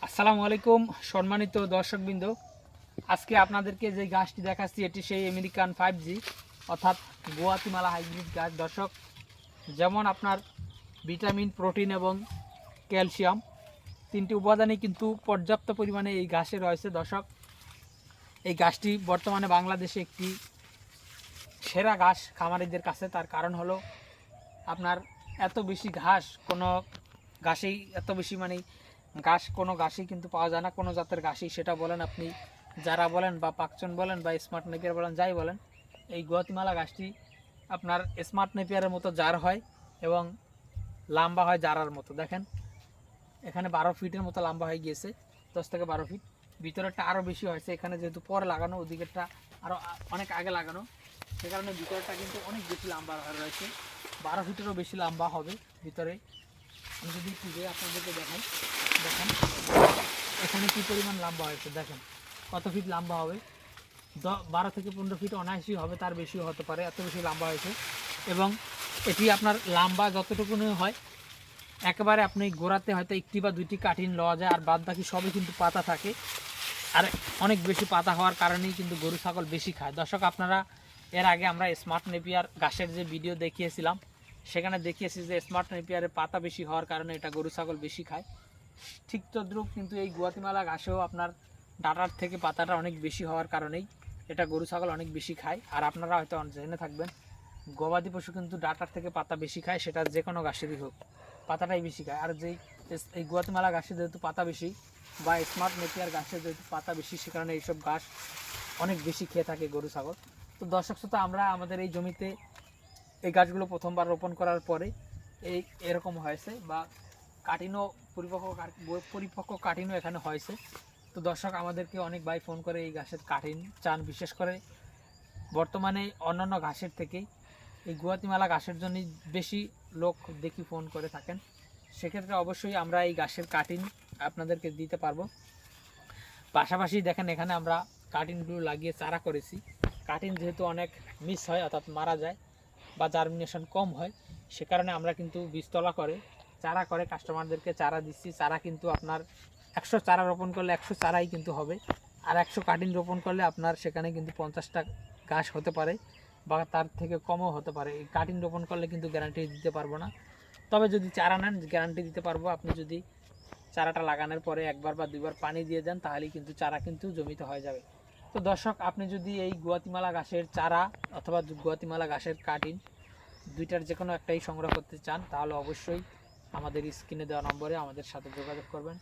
আসসালামু আলাইকুম সম্মানিত দর্শকবৃন্দ। আজকে আপনাদেরকে যে গাছটি দেখাচ্ছি এটি সেই আমেরিকান 5G অর্থাৎ গুয়াতিমালা হাইব্রিড গাছ। দর্শক, যেমন আপনার ভিটামিন, প্রোটিন এবং ক্যালসিয়াম তিনটি উপাদানই কিন্তু পর্যাপ্ত পরিমাণে এই ঘাসে রয়েছে। দর্শক, এই গাছটি বর্তমানে বাংলাদেশে একটি সেরা ঘাস খামারিদের কাছে। তার কারণ হলো আপনার এত বেশি ঘাস কোনো ঘাসেই এত বেশি ঘাস কোনো ঘাসই কিন্তু পাওয়া যায় না, কোনো জাতের ঘাসই, সেটা বলেন আপনি যারা বলেন বা পাকচন বলেন বা স্মার্ট নেপিয়ার বলেন, যাই বলেন, এই গুয়াতিমালা ঘাসটি আপনার স্মার্ট নেপিয়ারের মতো জার হয় এবং লম্বা হয় জারার মতো। দেখেন এখানে 12 ফিটের মতো লম্বা হয়ে গিয়েছে, 10 থেকে 12 ফিট। ভিতরেরটা আরও বেশি হয়েছে, এখানে যেহেতু পরে লাগানো, ওদিকেরটা আরও অনেক আগে লাগানো, সে কারণে ভিতরটা কিন্তু অনেক বেশি লম্বা রয়েছে, 12 ফিটেরও বেশি লম্বা হবে ভিতরে। আমি যদি একটু যে আপনাদেরকে দেখেন এখানে কী পরিমাণ লম্বা হয়েছে, দেখেন কত ফিট লম্বা হবে। 12 থেকে 15 ফিট অনায়াসই হবে, তার বেশিও হতে পারে, এত বেশি লম্বা হয়েছে। এবং এটি আপনার লম্বা যতটুকুনি হয় একেবারে আপনি গোড়াতে হয়তো একটি বা দুইটি কাঠিন লওয়া যায়, আর বাদ বাকি সবই কিন্তু পাতা থাকে। আর অনেক বেশি পাতা হওয়ার কারণেই কিন্তু গরু ছাগল বেশি খায়। দর্শক, আপনারা এর আগে আমরা স্মার্ট নেপিয়ার ঘাসের যে ভিডিও দেখিয়েছিলাম সেখানে দেখিয়েছি যে স্মার্ট নেপিয়ারের পাতা বেশি হওয়ার কারণে এটা গরু ছাগল বেশি খায়। ঠিক তদ্রুপ কিন্তু এই গুয়াতিমালা ঘাসেও আপনার ডাটার থেকে পাতাটা অনেক বেশি হওয়ার কারণেই এটা গরু ছাগল অনেক বেশি খায়। আর আপনারা হয়তো জেনে থাকবেন গবাদি পশু কিন্তু ডাটার থেকে পাতা বেশি খায়, সেটা যে কোনো ঘাসেরই হোক, পাতাটাই বেশি খায়। আর যেই এই গুয়াতিমালা ঘাসে যেহেতু পাতা বেশি বা স্মার্ট নেপিয়ার ঘাসে যেহেতু পাতা বেশি, সে কারণে এইসব ঘাস অনেক বেশি খেয়ে থাকে গরু ছাগল। তো দর্শক শ্রোতা, আমরা আমাদের এই জমিতে এই গাছগুলো প্রথমবার রোপণ করার পরে এরকম হয়েছে, বা কাটিনও পরিপক্ক কাটিনও এখানে হয়েছে। তো দর্শক, আমাদেরকে অনেক ভাই ফোন করে এই ঘাসের কাটিন চান, বিশেষ করে বর্তমানে অন্যান্য ঘাসের থেকে এই গুয়াতিমালা ঘাসের জন্যই বেশি লোক দেখি ফোন করে থাকেন। সেক্ষেত্রে অবশ্যই আমরা এই ঘাসের কাটিন আপনাদেরকে দিতে পারবো। পাশাপাশি দেখেন এখানে আমরা কাটিনগুলো লাগিয়ে চারা করেছি। কাটিন যেহেতু অনেক মিস হয়, অর্থাৎ মারা যায় বা জার্মিনেশন কম হয়, সে কারণে আমরা কিন্তু বীজতলা করে চারা করে কাস্টমারদেরকে চারা দিচ্ছি। চারা কিন্তু আপনার 100 চারা রোপণ করলে 100 চারাই কিন্তু হবে, আর 100 কাটিন রোপণ করলে আপনার সেখানে কিন্তু 50টা গাছ হতে পারে বা তার থেকে কমও হতে পারে। এই কাটিন রোপণ করলে কিন্তু গ্যারান্টি দিতে পারবো না, তবে যদি চারা নেন গ্যারান্টি দিতে পারবো। আপনি যদি চারাটা লাগানোর পরে একবার বা দুইবার পানি দিয়ে দেন তাহলেই কিন্তু চারা কিন্তু জমিতে হয়ে যাবে। তো দর্শক, আপনি যদি এই গুয়াতিমালা ঘাসের চারা অথবা গুয়াতিমালা ঘাসের কাটিন দুইটার যে কোনো একটাই সংগ্রহ করতে চান, তাহলে অবশ্যই আমাদের স্ক্রিনে দেওয়া নম্বরে আমাদের সাথে যোগাযোগ করবেন।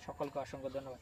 সকলকে অসংখ্য ধন্যবাদ।